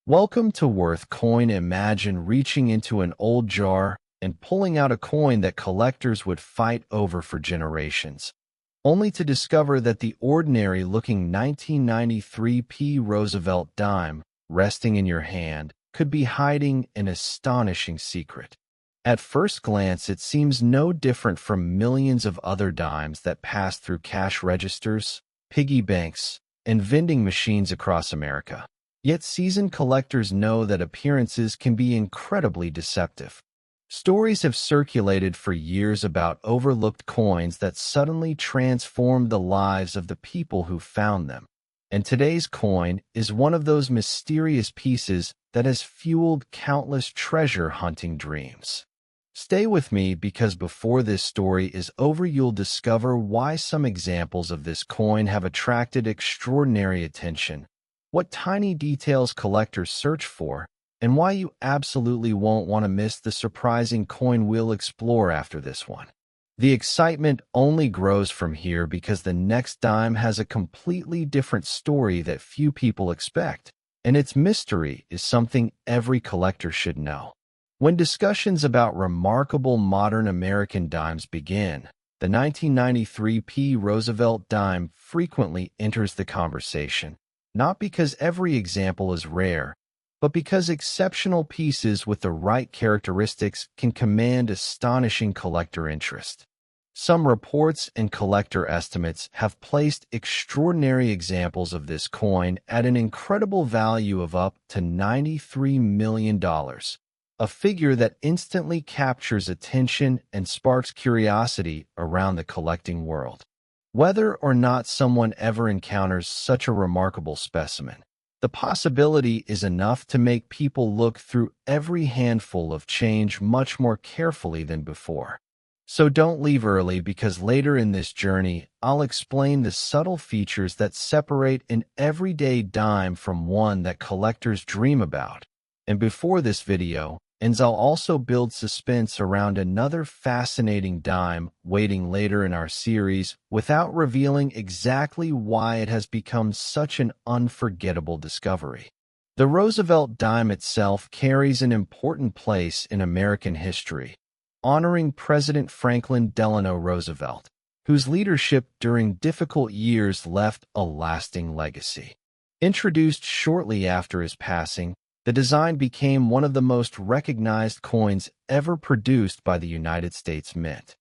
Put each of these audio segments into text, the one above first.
Welcome to Worth Coin. Imagine reaching into an old jar and pulling out a coin that collectors would fight over for generations, only to discover that the ordinary-looking 1993 Roosevelt dime resting in your hand could be hiding an astonishing secret. At first glance, it seems no different from millions of other dimes that pass through cash registers, piggy banks, and vending machines across America. Yet seasoned collectors know that appearances can be incredibly deceptive. Stories have circulated for years about overlooked coins that suddenly transformed the lives of the people who found them. And today's coin is one of those mysterious pieces that has fueled countless treasure-hunting dreams. Stay with me because before this story is over, you'll discover why some examples of this coin have attracted extraordinary attention, what tiny details collectors search for, and why you absolutely won't want to miss the surprising coin we'll explore after this one. The excitement only grows from here because the next dime has a completely different story that few people expect, and its mystery is something every collector should know. When discussions about remarkable modern American dimes begin, the 1993 Roosevelt dime frequently enters the conversation, not because every example is rare, but because exceptional pieces with the right characteristics can command astonishing collector interest. Some reports and collector estimates have placed extraordinary examples of this coin at an incredible value of up to $93 million, a figure that instantly captures attention and sparks curiosity around the collecting world. Whether or not someone ever encounters such a remarkable specimen, the possibility is enough to make people look through every handful of change much more carefully than before. So don't leave early, because later in this journey, I'll explain the subtle features that separate an everyday dime from one that collectors dream about. And before this video ends, I'll also build suspense around another fascinating dime waiting later in our series without revealing exactly why it has become such an unforgettable discovery. The Roosevelt dime itself carries an important place in American history, honoring President Franklin Delano Roosevelt, whose leadership during difficult years left a lasting legacy. Introduced shortly after his passing, the design became one of the most recognized coins ever produced by the United States Mint.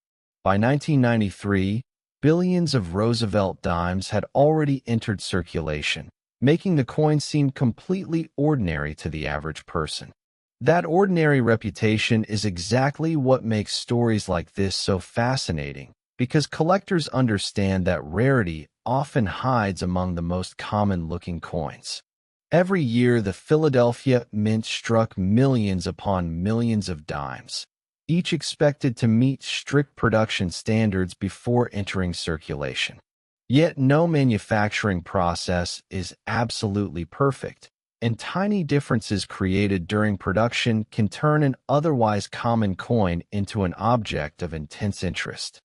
By 1993, billions of Roosevelt dimes had already entered circulation, making the coin seem completely ordinary to the average person. That ordinary reputation is exactly what makes stories like this so fascinating, because collectors understand that rarity often hides among the most common-looking coins. Every year, the Philadelphia Mint struck millions upon millions of dimes, each expected to meet strict production standards before entering circulation. Yet no manufacturing process is absolutely perfect, and tiny differences created during production can turn an otherwise common coin into an object of intense interest.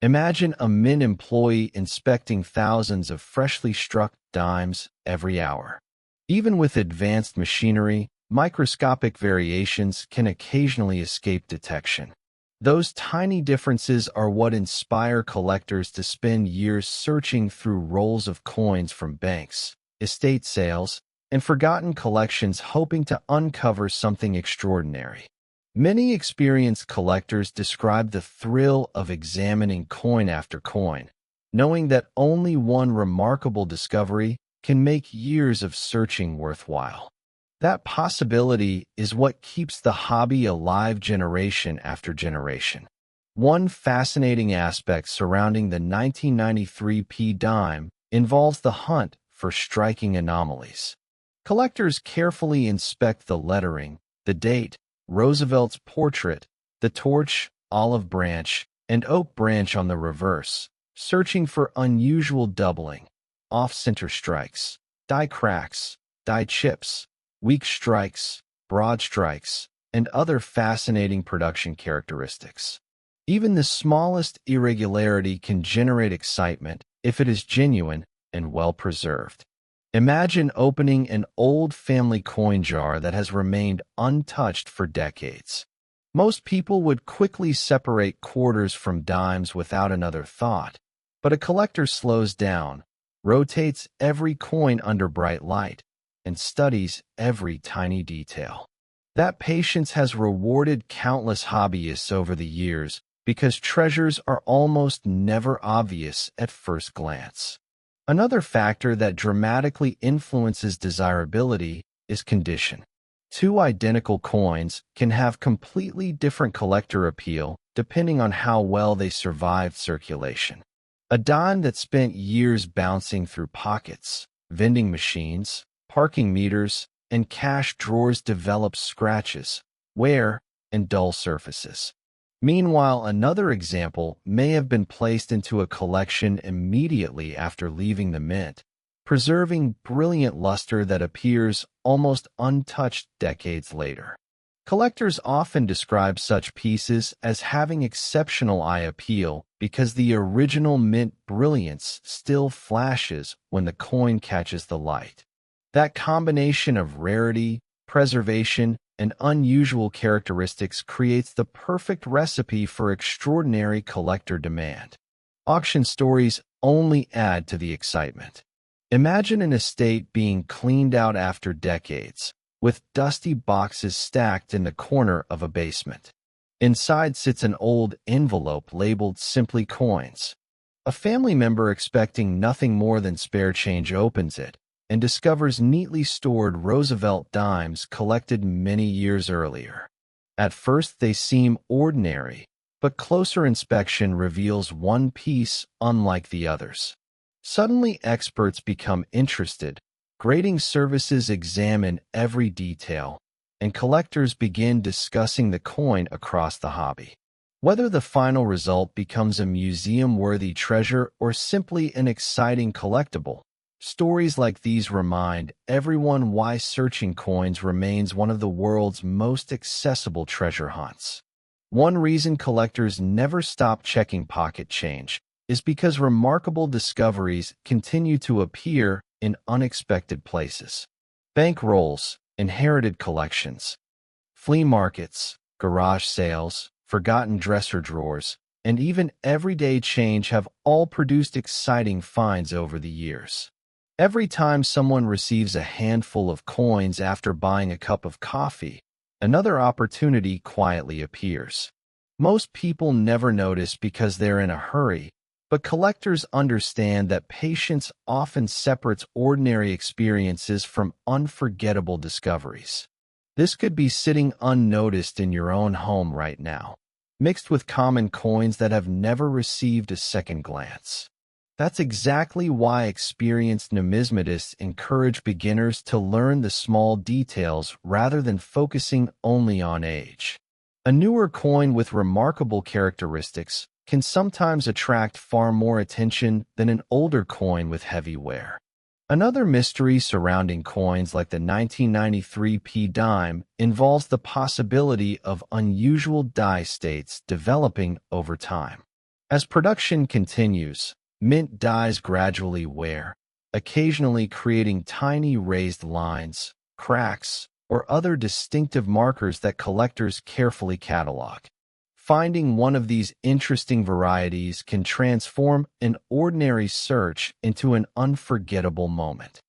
Imagine a Mint employee inspecting thousands of freshly struck dimes every hour. Even with advanced machinery, microscopic variations can occasionally escape detection. Those tiny differences are what inspire collectors to spend years searching through rolls of coins from banks, estate sales, and forgotten collections, hoping to uncover something extraordinary. Many experienced collectors describe the thrill of examining coin after coin, knowing that only one remarkable discovery can make years of searching worthwhile. That possibility is what keeps the hobby alive generation after generation. One fascinating aspect surrounding the 1993 dime involves the hunt for striking anomalies. Collectors carefully inspect the lettering, the date, Roosevelt's portrait, the torch, olive branch, and oak branch on the reverse, searching for unusual doubling, off-center strikes, die cracks, die chips, weak strikes, broad strikes, and other fascinating production characteristics. Even the smallest irregularity can generate excitement if it is genuine and well preserved. Imagine opening an old family coin jar that has remained untouched for decades. Most people would quickly separate quarters from dimes without another thought, but a collector slows down, rotates every coin under bright light, and studies every tiny detail. That patience has rewarded countless hobbyists over the years because treasures are almost never obvious at first glance. Another factor that dramatically influences desirability is condition. Two identical coins can have completely different collector appeal depending on how well they survived circulation. A dime that spent years bouncing through pockets, vending machines, parking meters, and cash drawers develops scratches, wear, and dull surfaces. Meanwhile, another example may have been placed into a collection immediately after leaving the mint, preserving brilliant luster that appears almost untouched decades later. Collectors often describe such pieces as having exceptional eye appeal because the original mint brilliance still flashes when the coin catches the light. That combination of rarity, preservation, and unusual characteristics creates the perfect recipe for extraordinary collector demand. Auction stories only add to the excitement. Imagine an estate being cleaned out after decades, with dusty boxes stacked in the corner of a basement. Inside sits an old envelope labeled simply coins. A family member expecting nothing more than spare change opens it and discovers neatly stored Roosevelt dimes collected many years earlier. At first they seem ordinary, but closer inspection reveals one piece unlike the others. Suddenly experts become interested, grading services examine every detail, and collectors begin discussing the coin across the hobby. Whether the final result becomes a museum-worthy treasure or simply an exciting collectible, stories like these remind everyone why searching coins remains one of the world's most accessible treasure hunts. One reason collectors never stop checking pocket change is because remarkable discoveries continue to appear in unexpected places. Bank rolls, inherited collections, flea markets, garage sales, forgotten dresser drawers, and even everyday change have all produced exciting finds over the years. Every time someone receives a handful of coins after buying a cup of coffee, another opportunity quietly appears. Most people never notice because they're in a hurry, but collectors understand that patience often separates ordinary experiences from unforgettable discoveries. This could be sitting unnoticed in your own home right now, mixed with common coins that have never received a second glance. That's exactly why experienced numismatists encourage beginners to learn the small details rather than focusing only on age. A newer coin with remarkable characteristics can sometimes attract far more attention than an older coin with heavy wear. Another mystery surrounding coins like the 1993 P dime involves the possibility of unusual die states developing over time. As production continues, mint dies gradually wear, occasionally creating tiny raised lines, cracks, or other distinctive markers that collectors carefully catalog. Finding one of these interesting varieties can transform an ordinary search into an unforgettable moment.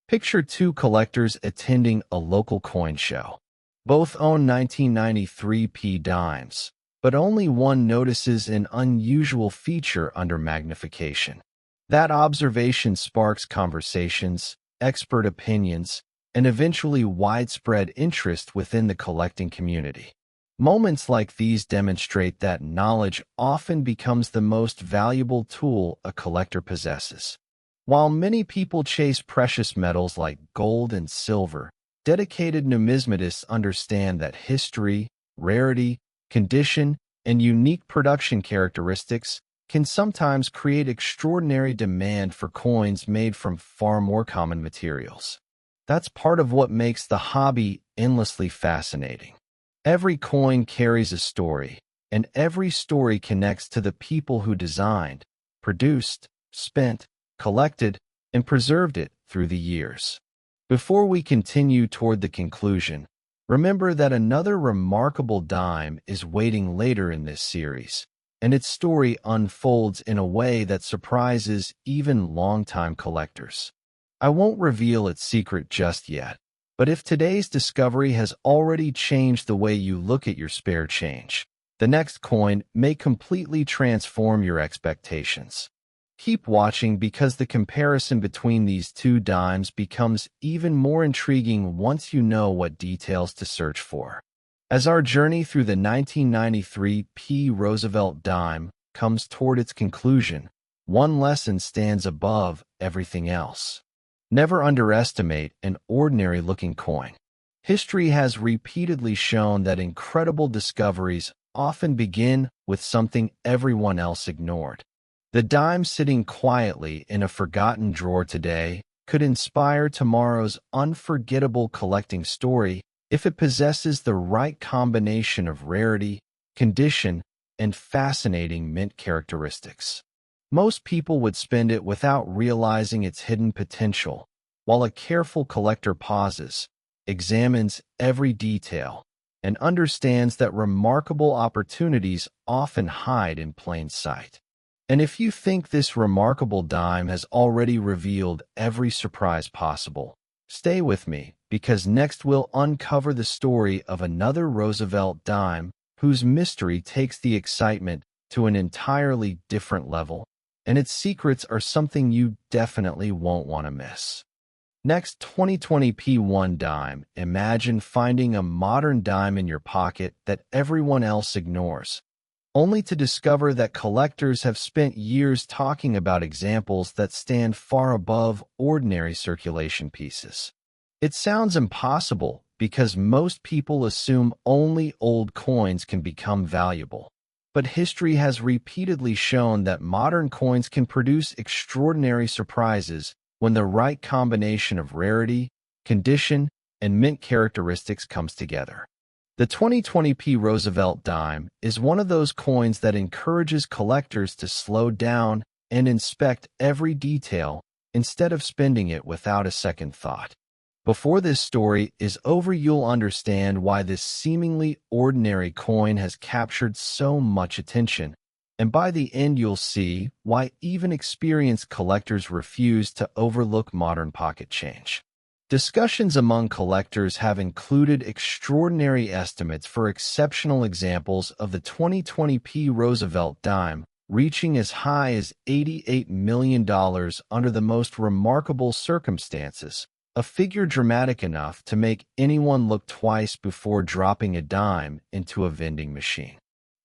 Picture two collectors attending a local coin show. Both own 1993 P dimes, but only one notices an unusual feature under magnification. That observation sparks conversations, expert opinions, and eventually widespread interest within the collecting community. Moments like these demonstrate that knowledge often becomes the most valuable tool a collector possesses. While many people chase precious metals like gold and silver, dedicated numismatists understand that history, rarity, condition, and unique production characteristics can sometimes create extraordinary demand for coins made from far more common materials. That's part of what makes the hobby endlessly fascinating. Every coin carries a story, and every story connects to the people who designed, produced, spent, collected, and preserved it through the years. Before we continue toward the conclusion, remember that another remarkable dime is waiting later in this series, and its story unfolds in a way that surprises even longtime collectors. I won't reveal its secret just yet, but if today's discovery has already changed the way you look at your spare change, the next coin may completely transform your expectations. Keep watching because the comparison between these two dimes becomes even more intriguing once you know what details to search for. As our journey through the 1993 P. Roosevelt dime comes toward its conclusion, one lesson stands above everything else. Never underestimate an ordinary-looking coin. History has repeatedly shown that incredible discoveries often begin with something everyone else ignored. The dime sitting quietly in a forgotten drawer today could inspire tomorrow's unforgettable collecting story if it possesses the right combination of rarity, condition, and fascinating mint characteristics. Most people would spend it without realizing its hidden potential, while a careful collector pauses, examines every detail, and understands that remarkable opportunities often hide in plain sight. And if you think this remarkable dime has already revealed every surprise possible, stay with me, because next we'll uncover the story of another Roosevelt dime whose mystery takes the excitement to an entirely different level, and its secrets are something you definitely won't want to miss. Next, 2020 P1 dime. Imagine finding a modern dime in your pocket that everyone else ignores, only to discover that collectors have spent years talking about examples that stand far above ordinary circulation pieces. It sounds impossible because most people assume only old coins can become valuable. But history has repeatedly shown that modern coins can produce extraordinary surprises when the right combination of rarity, condition, and mint characteristics comes together. The 2020 P. Roosevelt dime is one of those coins that encourages collectors to slow down and inspect every detail instead of spending it without a second thought. Before this story is over, you'll understand why this seemingly ordinary coin has captured so much attention, and by the end you'll see why even experienced collectors refuse to overlook modern pocket change. Discussions among collectors have included extraordinary estimates for exceptional examples of the 2020 P. Roosevelt dime, reaching as high as $88 million under the most remarkable circumstances, a figure dramatic enough to make anyone look twice before dropping a dime into a vending machine.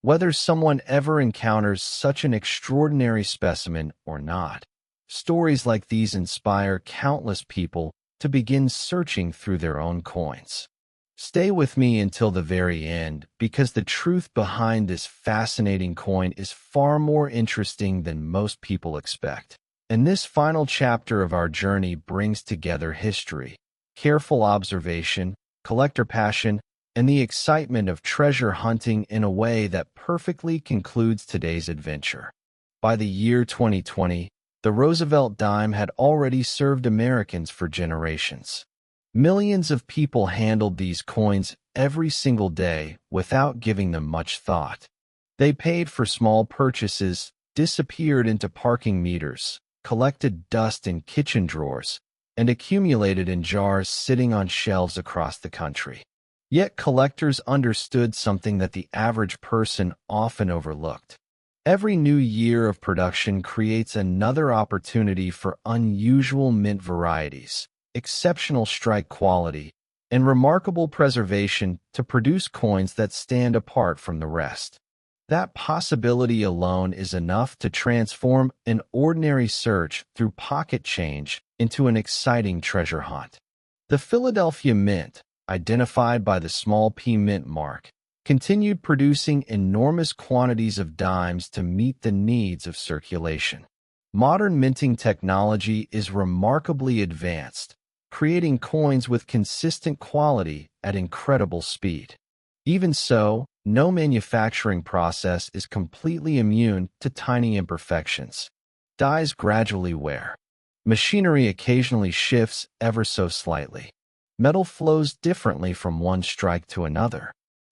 Whether someone ever encounters such an extraordinary specimen or not, stories like these inspire countless people to begin searching through their own coins. Stay with me until the very end, because the truth behind this fascinating coin is far more interesting than most people expect. And this final chapter of our journey brings together history, careful observation, collector passion, and the excitement of treasure hunting in a way that perfectly concludes today's adventure. By the year 2020, the Roosevelt dime had already served Americans for generations. Millions of people handled these coins every single day without giving them much thought. They paid for small purchases, disappeared into parking meters, collected dust in kitchen drawers, and accumulated in jars sitting on shelves across the country. Yet collectors understood something that the average person often overlooked. Every new year of production creates another opportunity for unusual mint varieties, exceptional strike quality, and remarkable preservation to produce coins that stand apart from the rest. That possibility alone is enough to transform an ordinary search through pocket change into an exciting treasure hunt. The Philadelphia Mint, identified by the small p mint mark, continued producing enormous quantities of dimes to meet the needs of circulation. Modern minting technology is remarkably advanced, creating coins with consistent quality at incredible speed. Even so, no manufacturing process is completely immune to tiny imperfections. Dies gradually wear, Machinery occasionally shifts ever so slightly. Metal flows differently from one strike to another.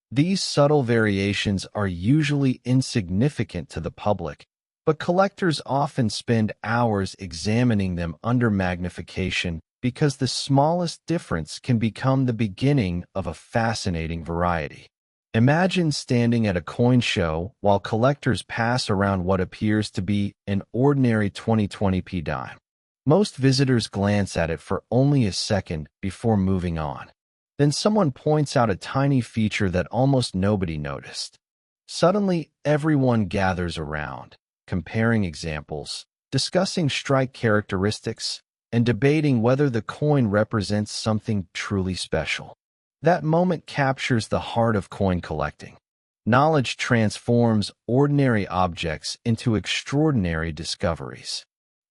These subtle variations are usually insignificant to the public, but collectors often spend hours examining them under magnification because the smallest difference can become the beginning of a fascinating variety. Imagine standing at a coin show while collectors pass around what appears to be an ordinary 2020p dime. Most visitors glance at it for only a second before moving on. Then someone points out a tiny feature that almost nobody noticed. Suddenly, everyone gathers around, comparing examples, discussing strike characteristics, and debating whether the coin represents something truly special. That moment captures the heart of coin collecting. Knowledge transforms ordinary objects into extraordinary discoveries.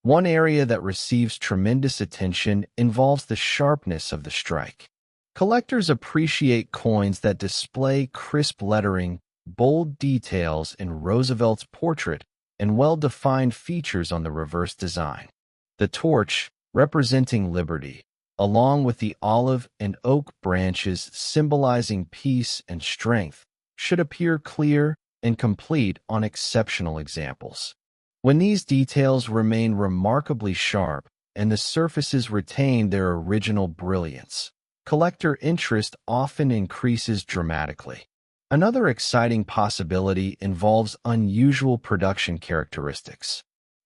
One area that receives tremendous attention involves the sharpness of the strike. Collectors appreciate coins that display crisp lettering, bold details in Roosevelt's portrait, and well-defined features on the reverse design. The torch, representing liberty, along with the olive and oak branches symbolizing peace and strength, should appear clear and complete on exceptional examples. When these details remain remarkably sharp and the surfaces retain their original brilliance, collector interest often increases dramatically. Another exciting possibility involves unusual production characteristics.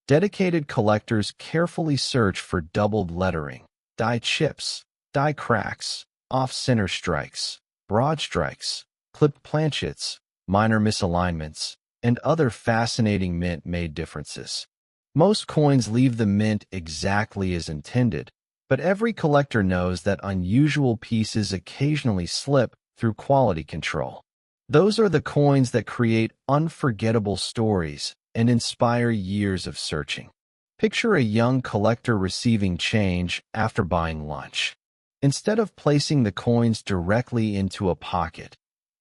Dedicated collectors carefully search for doubled lettering, die chips, die cracks, off-center strikes, broad strikes, clipped planchets, minor misalignments, and other fascinating mint-made differences. Most coins leave the mint exactly as intended, but every collector knows that unusual pieces occasionally slip through quality control. Those are the coins that create unforgettable stories and inspire years of searching. Picture a young collector receiving change after buying lunch. Instead of placing the coins directly into a pocket,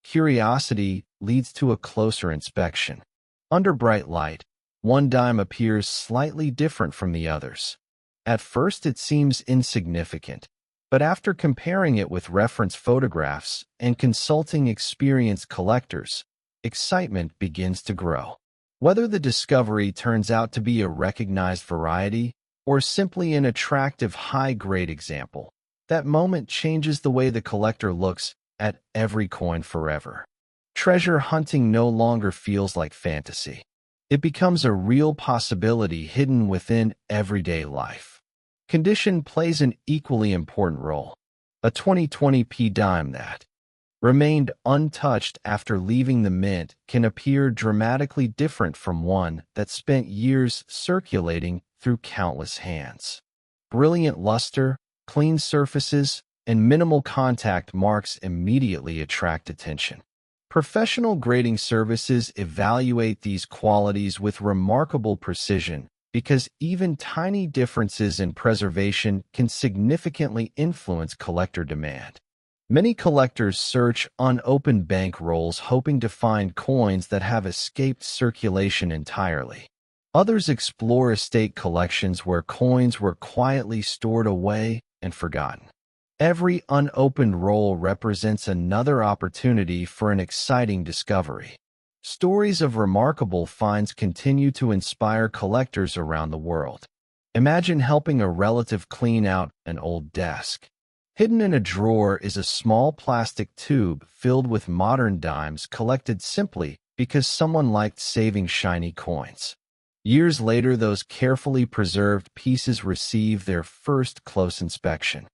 curiosity leads to a closer inspection. Under bright light, one dime appears slightly different from the others. At first it seems insignificant, but after comparing it with reference photographs and consulting experienced collectors, excitement begins to grow. Whether the discovery turns out to be a recognized variety or simply an attractive high-grade example, that moment changes the way the collector looks at every coin forever. Treasure hunting no longer feels like fantasy. It becomes a real possibility hidden within everyday life. Condition plays an equally important role. A 2020p dime that remained untouched after leaving the mint can appear dramatically different from one that spent years circulating through countless hands. Brilliant luster, clean surfaces, and minimal contact marks immediately attract attention. Professional grading services evaluate these qualities with remarkable precision because even tiny differences in preservation can significantly influence collector demand. Many collectors search unopened bank rolls hoping to find coins that have escaped circulation entirely. Others explore estate collections where coins were quietly stored away and forgotten. Every unopened roll represents another opportunity for an exciting discovery. Stories of remarkable finds continue to inspire collectors around the world. Imagine helping a relative clean out an old desk. Hidden in a drawer is a small plastic tube filled with modern dimes collected simply because someone liked saving shiny coins. Years later, those carefully preserved pieces receive their first close inspection.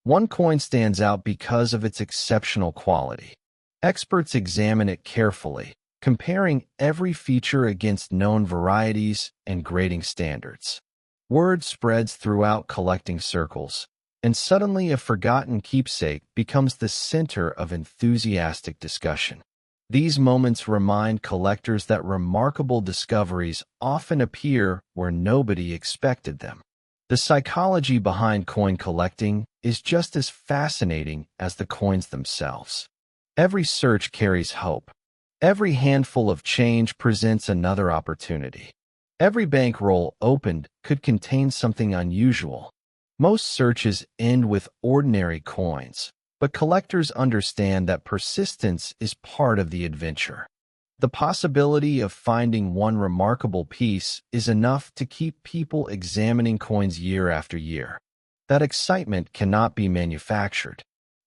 One coin stands out because of its exceptional quality. Experts examine it carefully, comparing every feature against known varieties and grading standards. Word spreads throughout collecting circles, and suddenly a forgotten keepsake becomes the center of enthusiastic discussion. These moments remind collectors that remarkable discoveries often appear where nobody expected them. The psychology behind coin collecting is just as fascinating as the coins themselves. Every search carries hope. Every handful of change presents another opportunity. Every bankroll opened could contain something unusual. Most searches end with ordinary coins, but collectors understand that persistence is part of the adventure. The possibility of finding one remarkable piece is enough to keep people examining coins year after year. That excitement cannot be manufactured.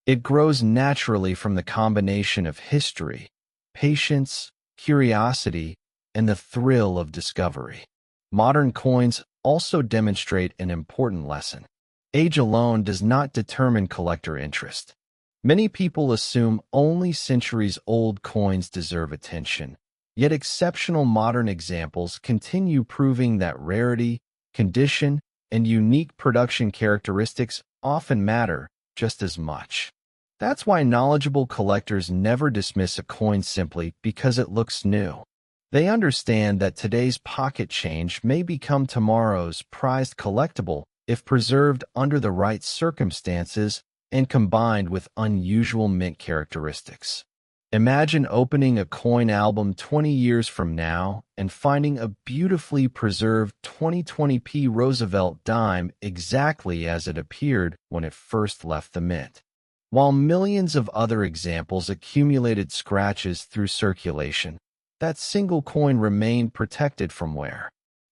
It grows naturally from the combination of history, patience, curiosity, and the thrill of discovery. Modern coins also demonstrate an important lesson. Age alone does not determine collector interest. Many people assume only centuries-old coins deserve attention, yet exceptional modern examples continue proving that rarity, condition, and unique production characteristics often matter just as much. That's why knowledgeable collectors never dismiss a coin simply because it looks new. They understand that today's pocket change may become tomorrow's prized collectible if preserved under the right circumstances and combined with unusual mint characteristics. Imagine opening a coin album 20 years from now and finding a beautifully preserved 2020p Roosevelt dime exactly as it appeared when it first left the mint. While millions of other examples accumulated scratches through circulation, that single coin remained protected from wear.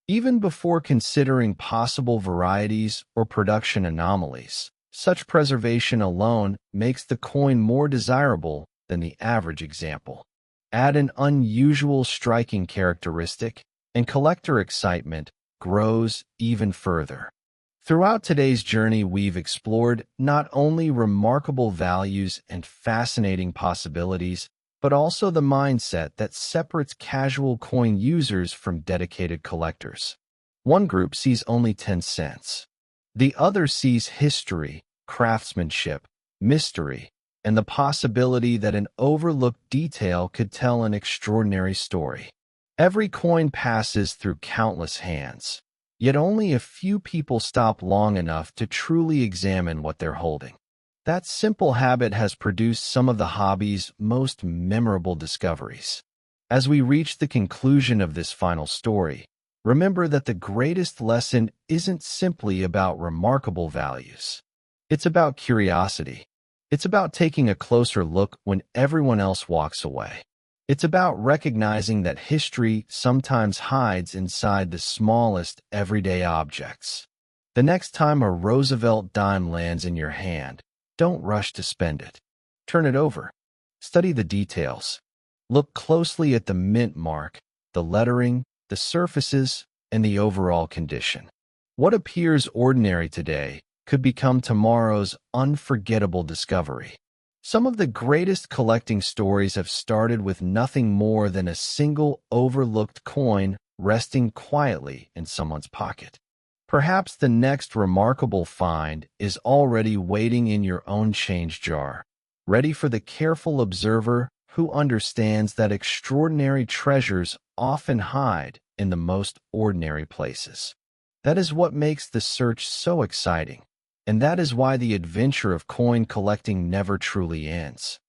Even before considering possible varieties or production anomalies, such preservation alone makes the coin more desirable than the average example. Add an unusual striking characteristic, and collector excitement grows even further. Throughout today's journey, we've explored not only remarkable values and fascinating possibilities, but also the mindset that separates casual coin users from dedicated collectors. One group sees only 10 cents. The other sees history, craftsmanship, mystery, and the possibility that an overlooked detail could tell an extraordinary story. Every coin passes through countless hands, yet only a few people stop long enough to truly examine what they're holding. That simple habit has produced some of the hobby's most memorable discoveries. As we reach the conclusion of this final story, remember that the greatest lesson isn't simply about remarkable values. It's about curiosity. It's about taking a closer look when everyone else walks away. It's about recognizing that history sometimes hides inside the smallest everyday objects. The next time a Roosevelt dime lands in your hand, don't rush to spend it. Turn it over. Study the details. Look closely at the mint mark, the lettering, the surfaces, and the overall condition. What appears ordinary today could become tomorrow's unforgettable discovery. Some of the greatest collecting stories have started with nothing more than a single overlooked coin resting quietly in someone's pocket. Perhaps the next remarkable find is already waiting in your own change jar, ready for the careful observer who understands that extraordinary treasures often hide in the most ordinary places. That is what makes the search so exciting, and that is why the adventure of coin collecting never truly ends.